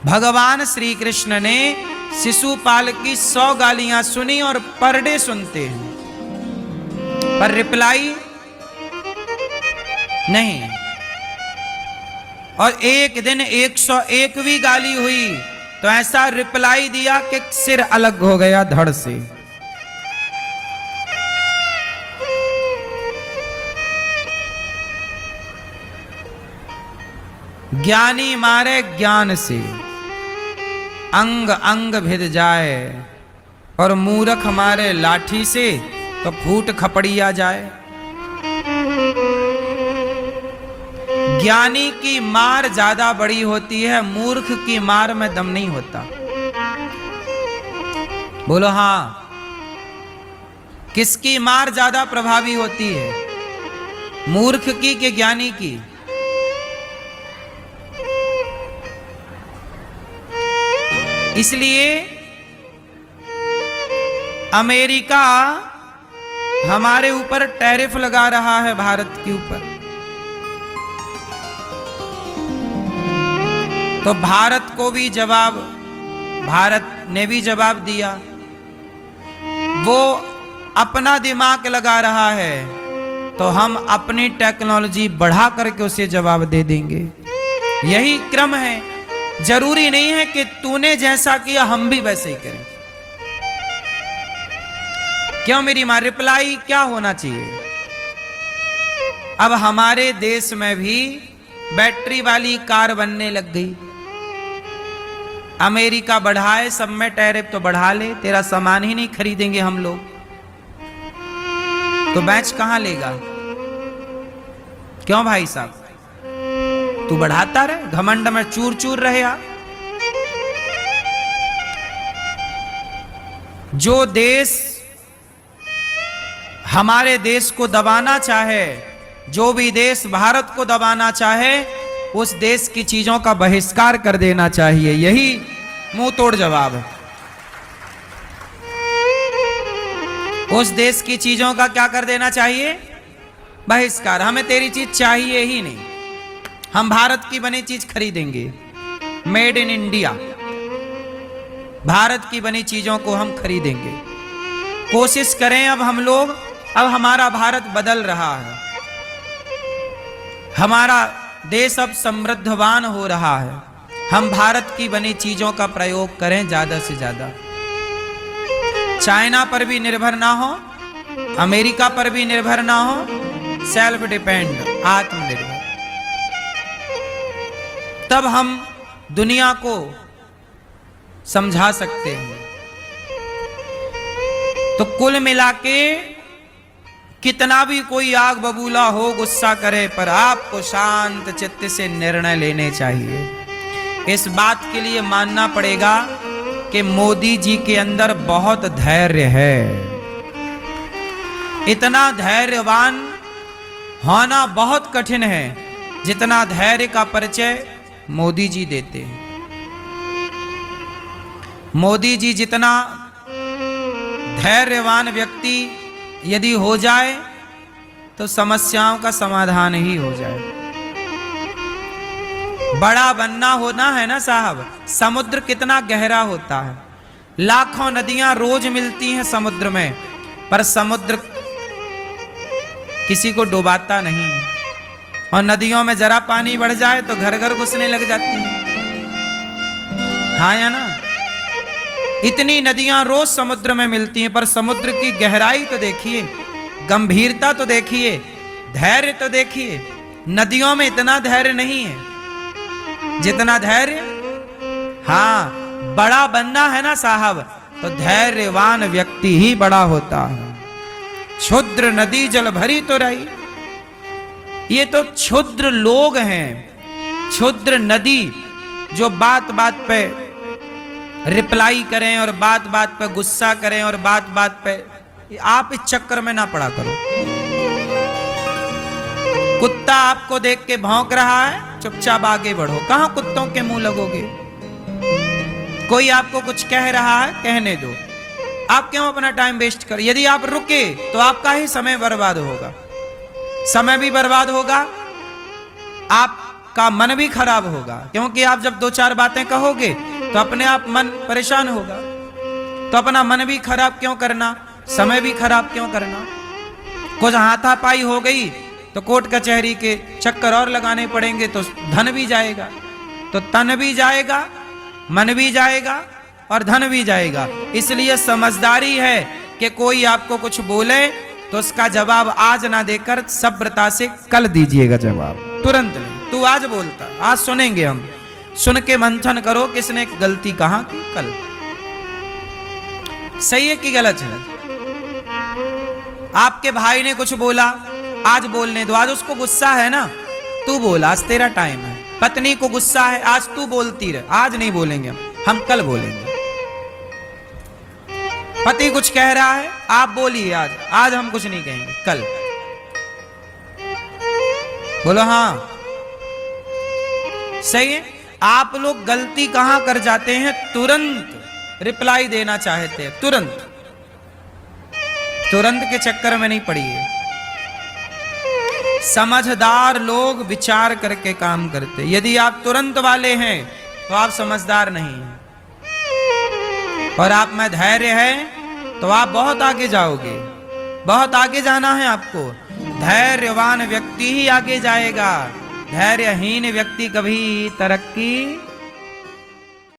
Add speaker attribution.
Speaker 1: भगवान श्री कृष्ण ने शिशुपाल की 100 गालियां सुनी और पर डे सुनते हैं, पर रिप्लाई नहीं। और एक दिन 101वीं गाली हुई तो ऐसा रिप्लाई दिया कि सिर अलग हो गया धड़ से। ज्ञानी मारे ज्ञान से अंग अंग भिद जाए, और मूर्ख मारे लाठी से तो फूट खपड़िया जाए। ज्ञानी की मार ज्यादा बड़ी होती है, मूर्ख की मार में दम नहीं होता। बोलो हां, किसकी मार ज्यादा प्रभावी होती है, मूर्ख की कि ज्ञानी की? इसलिए अमेरिका हमारे ऊपर टैरिफ लगा रहा है, भारत के ऊपर। तो भारत को भी जवाब, भारत ने भी जवाब दिया। वो अपना दिमाग लगा रहा है तो हम अपनी टेक्नोलॉजी बढ़ा करके उसे जवाब दे देंगे। यही क्रम है। जरूरी नहीं है कि तूने जैसा किया हम भी वैसे ही करें। क्यों मेरी मां? रिप्लाई क्या होना चाहिए? अब हमारे देश में भी बैटरी वाली कार बनने लग गई। अमेरिका बढ़ाए सब में टैरिफ तो बढ़ा ले, तेरा सामान ही नहीं खरीदेंगे हम लोग, तो बेच कहां लेगा? क्यों भाई साहब? तू बढ़ाता रहे, घमंड में चूर चूर रहे। जो देश हमारे देश को दबाना चाहे, जो भी देश भारत को दबाना चाहे, उस देश की चीजों का बहिष्कार कर देना चाहिए। यही मुंह तोड़ जवाब है। उस देश की चीजों का क्या कर देना चाहिए? बहिष्कार। हमें तेरी चीज चाहिए ही नहीं, हम भारत की बनी चीज खरीदेंगे। मेड इन इंडिया, भारत की बनी चीजों को हम खरीदेंगे। कोशिश करें अब हम लोग, अब हमारा भारत बदल रहा है, हमारा देश अब समृद्धवान हो रहा है। हम भारत की बनी चीजों का प्रयोग करें ज्यादा से ज्यादा। चाइना पर भी निर्भर ना हो, अमेरिका पर भी निर्भर ना हो, सेल्फ डिपेंड, आत्मनिर्भर। तब हम दुनिया को समझा सकते हैं। तो कुल मिला के कितना भी कोई आग बबूला हो, गुस्सा करे, पर आपको शांत चित्त से निर्णय लेने चाहिए। इस बात के लिए मानना पड़ेगा कि मोदी जी के अंदर बहुत धैर्य है। इतना धैर्यवान होना बहुत कठिन है जितना धैर्य का परिचय मोदी जी देते हैं। मोदी जी जितना धैर्यवान व्यक्ति यदि हो जाए तो समस्याओं का समाधान ही हो जाए। बड़ा बनना होना है ना साहब, समुद्र कितना गहरा होता है, लाखों नदियां रोज मिलती हैं समुद्र में, पर समुद्र किसी को डुबाता नहीं। और नदियों में जरा पानी बढ़ जाए तो घर घर घुसने लग जाती है। हाँ या ना? इतनी नदियां रोज समुद्र में मिलती हैं, पर समुद्र की गहराई तो देखिए, गंभीरता तो देखिए, धैर्य तो देखिए। नदियों में इतना धैर्य नहीं है जितना धैर्य, हाँ, बड़ा बनना है ना साहब, तो धैर्यवान व्यक्ति ही बड़ा होता है। क्षुद्र नदी जल भरी तो रही, ये तो क्षुद्र लोग हैं, क्षुद्र नदी जो बात बात पे रिप्लाई करें और बात बात पे गुस्सा करें और बात बात पे। आप इस चक्कर में ना पड़ा करो। कुत्ता आपको देख के भौंक रहा है, चुपचाप आगे बढ़ो। कहां कुत्तों के मुंह लगोगे? कोई आपको कुछ कह रहा है, कहने दो। आप क्यों अपना टाइम वेस्ट कर? यदि आप रुके तो आपका ही समय बर्बाद होगा, समय भी बर्बाद होगा, आप आपका मन भी खराब होगा, क्योंकि आप जब दो चार बातें कहोगे तो अपने आप मन परेशान होगा। तो अपना मन भी खराब क्यों करना, समय भी खराब क्यों करना। कुछ हाथापाई हो गई तो कोर्ट कचहरी के चक्कर और लगाने पड़ेंगे, तो धन भी जाएगा, तो तन भी जाएगा, मन भी जाएगा और धन भी जाएगा। इसलिए समझदारी है कि कोई आपको कुछ बोले तो उसका जवाब आज ना देकर सभ्रता से कल दीजिएगा जवाब, तुरंत नहीं। तू आज बोलता, आज सुनेंगे हम, सुन के मंथन करो किसने गलती कहाँ की कल, सही है कि गलत है। आपके भाई ने कुछ बोला, आज बोलने दो, आज उसको गुस्सा है ना, तू बोल, आज तेरा टाइम है। पत्नी को गुस्सा है, आज तू बोलती रहे, आज नहीं बोलेंगे हम कल बोलेंगे। पति कुछ कह रहा है, आप बोलिए आज, आज हम कुछ नहीं कहेंगे, कल बोलो। हाँ सही है। आप लोग गलती कहां कर जाते हैं, तुरंत रिप्लाई देना चाहते हैं, तुरंत के चक्कर में नहीं पड़िए। समझदार लोग विचार करके काम करते। यदि आप तुरंत वाले हैं तो आप समझदार नहीं हैं, और आप में धैर्य है तो आप बहुत आगे जाओगे, बहुत आगे जाना है आपको। धैर्यवान व्यक्ति ही आगे जाएगा, धैर्यहीन व्यक्ति कभी तरक्की